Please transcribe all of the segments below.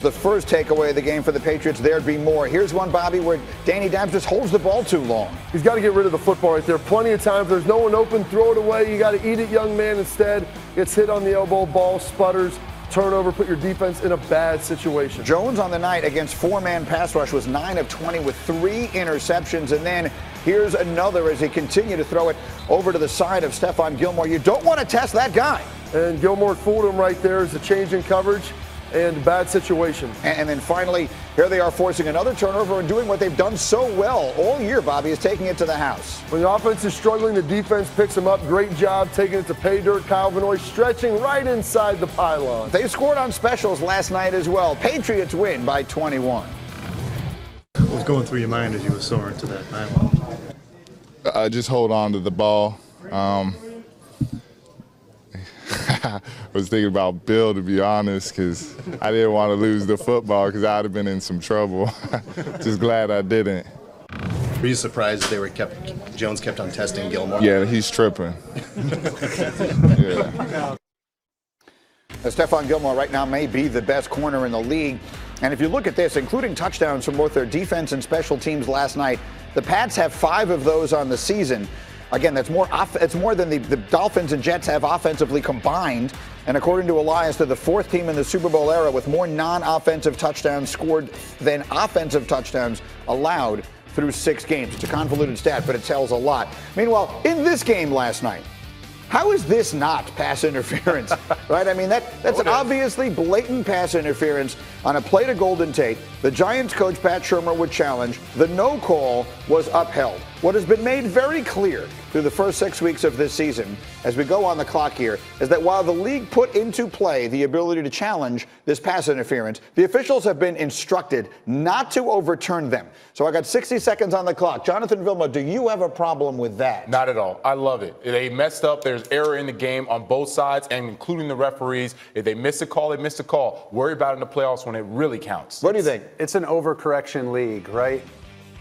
The first takeaway of the game for the Patriots, there'd be more. Here's one, Bobby, where Danny Dimes just holds the ball too long. He's got to get rid of the football right there. Plenty of times there's no one open, throw it away. You got to eat it, young man, instead. Gets hit on the elbow, ball sputters, turnover, put your defense in a bad situation. Jones on the night against four-man pass rush was 9 of 20 with 3 interceptions. And then here's another as he continued to throw it over to the side of Stephon Gilmore. You don't want to test that guy. And Gilmore fooled him right there as a change in coverage and bad situation. And then finally, here they are forcing another turnover and doing what they've done so well all year, Bobby, is taking it to the house. When the offense is struggling, the defense picks them up. Great job taking it to pay dirt. Kyle Vanoy stretching right inside the pylon. They scored on specials last night as well. Patriots win by 21. What was going through your mind as you were soaring to that pylon? Just hold on to the ball. I was thinking about Bill, to be honest, because I didn't want to lose the football because I'd have been in some trouble. Just glad I didn't. Were you surprised Jones kept on testing Gilmore? Yeah, he's tripping. Yeah. Stephon Gilmore right now may be the best corner in the league. And if you look at this, including touchdowns from both their defense and special teams last night, the Pats have 5 of those on the season. Again, that's more. It's more than the Dolphins and Jets have offensively combined. And according to Elias, they're the 4th team in the Super Bowl era with more non-offensive touchdowns scored than offensive touchdowns allowed through 6 games. It's a convoluted stat, but it tells a lot. Meanwhile, in this game last night, how is this not pass interference? Right? I mean, that's an obviously blatant pass interference on a play to Golden Tate. The Giants coach, Pat Shurmur, would challenge. The no call was upheld. What has been made very clear through the first 6 weeks of this season, as we go on the clock here, is that while the league put into play the ability to challenge this pass interference, the officials have been instructed not to overturn them. So I got 60 seconds on the clock. Jonathan Vilma, do you have a problem with that? Not at all. I love it. They messed up. There's error in the game on both sides, and including the referees. If they miss a call, they miss a call. Worry about it in the playoffs when it really counts. What do you think? It's an overcorrection league, right?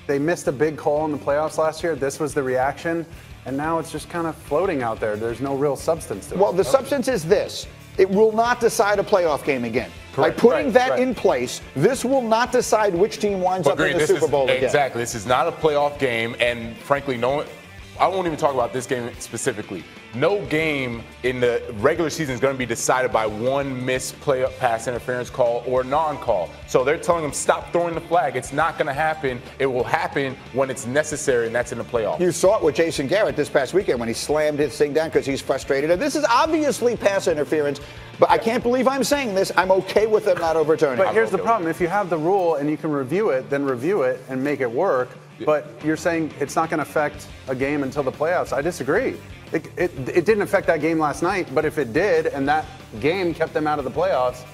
They missed a big call in the playoffs last year. This was the reaction, and now it's just kind of floating out there. There's no real substance to it. Well, the substance is this. It will not decide a playoff game again. Correct. By putting that in place, this will not decide which team winds up in the Super Bowl again. Exactly. This is not a playoff game, and frankly, I won't even talk about this game specifically. No game in the regular season is going to be decided by one missed pass interference call or non-call. So they're telling them, stop throwing the flag. It's not going to happen. It will happen when it's necessary, and that's in the playoffs. You saw it with Jason Garrett this past weekend when he slammed his thing down because he's frustrated. And this is obviously pass interference, but I can't believe I'm saying this. I'm okay with them not overturning. But here's the problem. If you have the rule and you can review it, then review it and make it work. But you're saying it's not going to affect a game until the playoffs. I disagree. It didn't affect that game last night, but if it did and that game kept them out of the playoffs,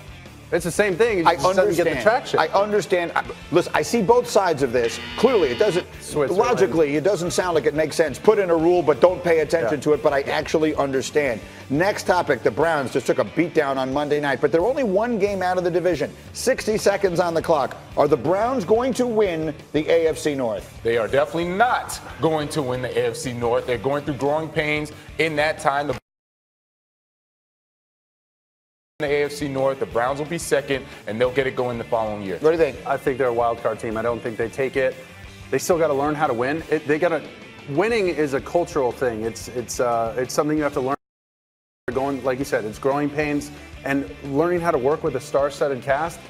it's the same thing. It just doesn't get the traction. I understand. Listen, I see both sides of this. Clearly, it doesn't. Logically, it doesn't sound like it makes sense. Put in a rule, but don't pay attention to it. But I actually understand. Next topic: the Browns just took a beatdown on Monday night, but they're only 1 game out of the division. 60 seconds on the clock. Are the Browns going to win the AFC North? They are definitely not going to win the AFC North. They're going through growing pains in that time. The AFC North, the Browns will be second, and they'll get it going the following year. What do you think? I think they're a wild card team. I don't think they take it. They still got to learn how to win. Winning is a cultural thing. It's something you have to learn. Going, like you said, it's growing pains and learning how to work with a star-studded cast.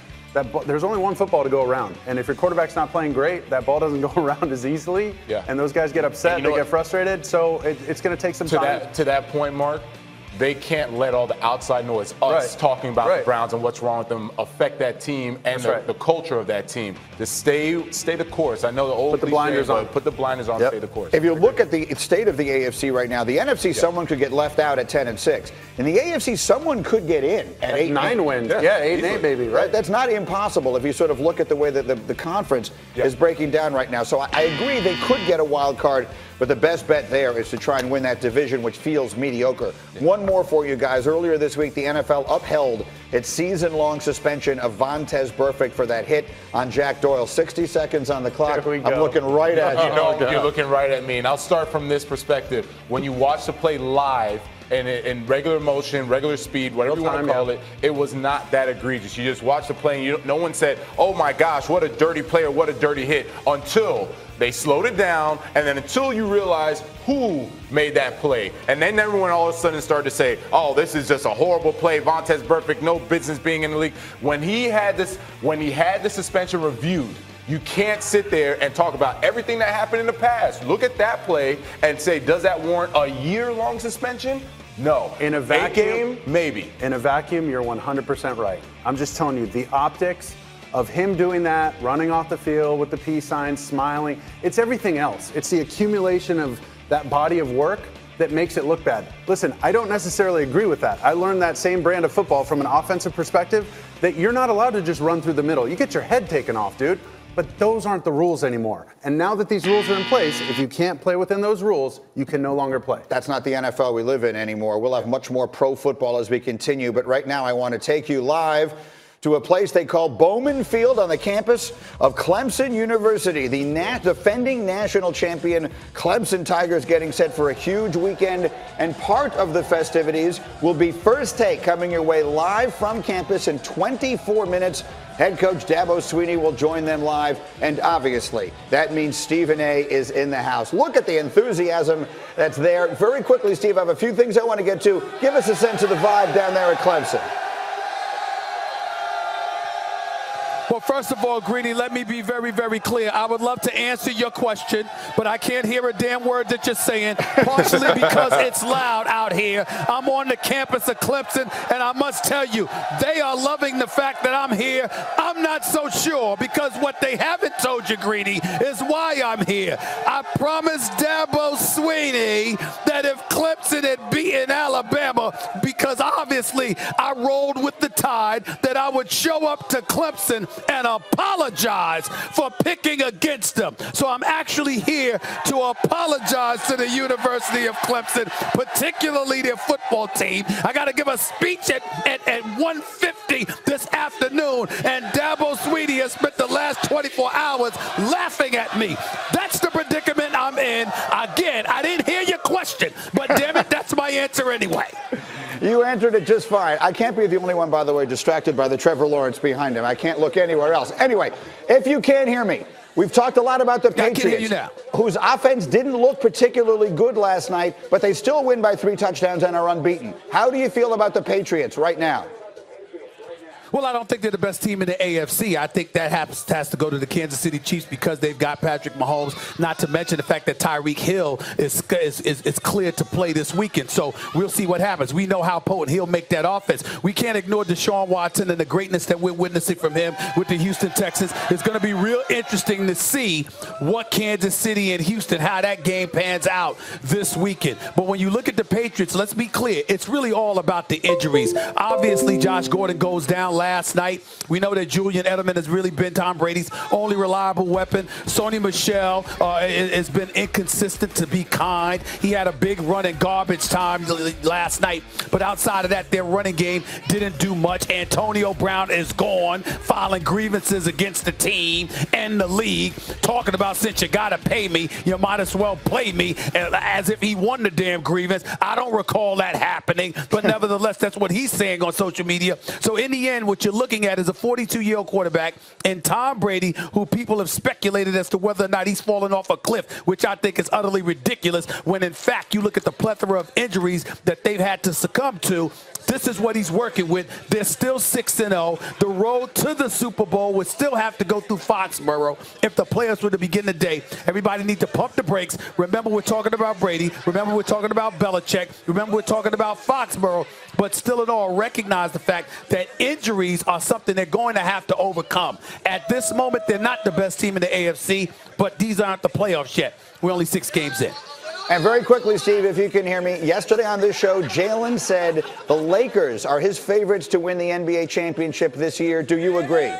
There's only one football to go around, and if your quarterback's not playing great, that ball doesn't go around as easily. Yeah. And those guys get upset, they get frustrated. So it's going to take some time. To that point, Mark, they can't let all the outside noise, talking about the Browns and what's wrong with them, affect that team and the culture of that team. Just stay the course. I know the old put the blinders on. Put the blinders on. Stay the course. If you look at the state of the AFC right now, the NFC, someone could get left out at 10-6. In the AFC, someone could get in at 8-9 wins. Yeah, 8-8, baby. Right. That's not impossible if you sort of look at the way that the conference is breaking down right now. So I agree they could get a wild card. But the best bet there is to try and win that division, which feels mediocre. One more for you guys. Earlier this week, the NFL upheld its season-long suspension of Vontaze Burfict for that hit on Jack Doyle. 60 seconds on the clock. I'm looking right at you. You're looking right at me. And I'll start from this perspective. When you watch the play live, in regular motion, regular speed, whatever you want to call it, it was not that egregious. You just watch the play and no one said, oh my gosh, what a dirty play or what a dirty hit, until they slowed it down, and then until you realize who made that play. And then everyone all of a sudden started to say, oh, this is just a horrible play. Vontaze Burfict, no business being in the league. When he had the suspension reviewed, you can't sit there and talk about everything that happened in the past. Look at that play and say, does that warrant a year-long suspension? No. In a vacuum, game, maybe. In a vacuum, you're 100% right. I'm just telling you, the optics of him doing that, running off the field with the peace sign, smiling, it's everything else. It's the accumulation of that body of work that makes it look bad. Listen, I don't necessarily agree with that. I learned that same brand of football from an offensive perspective, that you're not allowed to just run through the middle. You get your head taken off, dude. But those aren't the rules anymore. And now that these rules are in place, if you can't play within those rules, you can no longer play. That's not the NFL we live in anymore. We'll have much more pro football as we continue. But right now I want to take you live to a place they call Bowman Field on the campus of Clemson University. The defending national champion Clemson Tigers getting set for a huge weekend, and part of the festivities will be First Take, coming your way live from campus in 24 minutes. Head coach Dabo Swinney will join them live, and obviously that means Stephen A. is in the house. Look at the enthusiasm that's there. Very quickly, Steve, I have a few things I want to get to. Give us a sense of the vibe down there at Clemson. Well, first of all, Greeny, let me be very, very clear. I would love to answer your question, but I can't hear a damn word that you're saying, partially because it's loud out here. I'm on the campus of Clemson, and I must tell you, they are loving the fact that I'm here. I'm not so sure, because what they haven't told you, Greeny, is why I'm here. I promised Dabo Swinney that if Clemson had beaten Alabama, because obviously I rolled with the tide, that I would show up to Clemson and apologize for picking against them. So I'm actually here to apologize to the University of Clemson, particularly their football team. I got to give a speech at 1:50 this afternoon, and Dabo Swinney has spent the last 24 hours laughing at me. That's the predicament I'm in. Again, I didn't hear your question, but damn it, that's my answer anyway. You answered it just fine. I can't be the only one, by the way, distracted by the Trevor Lawrence behind him. I can't look anywhere else. Anyway, if you can't hear me, we've talked a lot about the Patriots, I can hear you now, whose offense didn't look particularly good last night, but they still win by 3 touchdowns and are unbeaten. How do you feel about the Patriots right now? Well, I don't think they're the best team in the AFC. I think that has to go to the Kansas City Chiefs because they've got Patrick Mahomes, not to mention the fact that Tyreek Hill is cleared to play this weekend. So we'll see what happens. We know how potent he'll make that offense. We can't ignore Deshaun Watson and the greatness that we're witnessing from him with the Houston Texans. It's going to be real interesting to see what Kansas City and Houston, how that game pans out this weekend. But when you look at the Patriots, let's be clear, it's really all about the injuries. Obviously, Josh Gordon goes down last night. We know that Julian Edelman has really been Tom Brady's only reliable weapon. Sony Michel has been inconsistent, to be kind. He had a big run in garbage time last night, but outside of that, their running game didn't do much. Antonio Brown is gone, filing grievances against the team and the league, talking about, since you got to pay me, you might as well play me, as if he won the damn grievance. I don't recall that happening, but nevertheless, that's what he's saying on social media. So in the end, what you're looking at is a 42-year-old quarterback and Tom Brady, who people have speculated as to whether or not he's fallen off a cliff, which I think is utterly ridiculous, when in fact you look at the plethora of injuries that they've had to succumb to. This is what he's working with. They're still 6-0. The road to the Super Bowl would still have to go through Foxborough if the players were to begin the day. Everybody needs to pump the brakes. Remember, we're talking about Brady. Remember, we're talking about Belichick. Remember, we're talking about Foxborough. But still in all, recognize the fact that injuries are something they're going to have to overcome. At this moment, they're not the best team in the AFC, but these aren't the playoffs yet. We're only 6 games in. And very quickly, Steve, if you can hear me, yesterday on this show, Jalen said the Lakers are his favorites to win the NBA championship this year. Do you agree?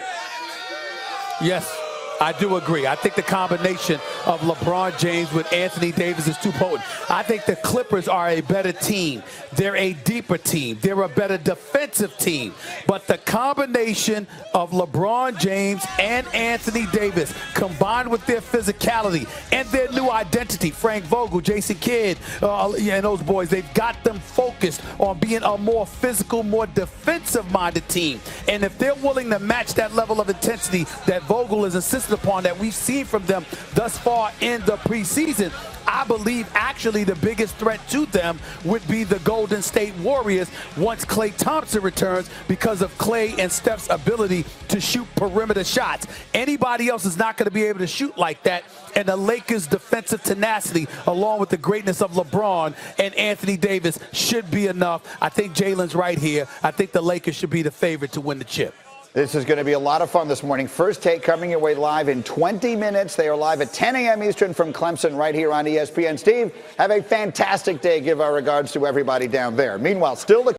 Yes. I do agree. I think the combination of LeBron James with Anthony Davis is too potent. I think the Clippers are a better team. They're a deeper team. They're a better defensive team. But the combination of LeBron James and Anthony Davis, combined with their physicality and their new identity, Frank Vogel, Jason Kidd, and those boys, they've got them focused on being a more physical, more defensive-minded team. And if they're willing to match that level of intensity that Vogel is insisting upon that we've seen from them thus far in the preseason, I believe actually the biggest threat to them would be the Golden State Warriors once Klay Thompson returns, because of Klay and Steph's ability to shoot perimeter shots. Anybody else is not going to be able to shoot like that, and the Lakers' defensive tenacity, along with the greatness of LeBron and Anthony Davis, should be enough. I think Jalen's right here. I think the Lakers should be the favorite to win the chip. This is going to be a lot of fun this morning. First Take coming your way live in 20 minutes. They are live at 10 a.m. Eastern from Clemson right here on ESPN. Steve, have a fantastic day. Give our regards to everybody down there. Meanwhile, still the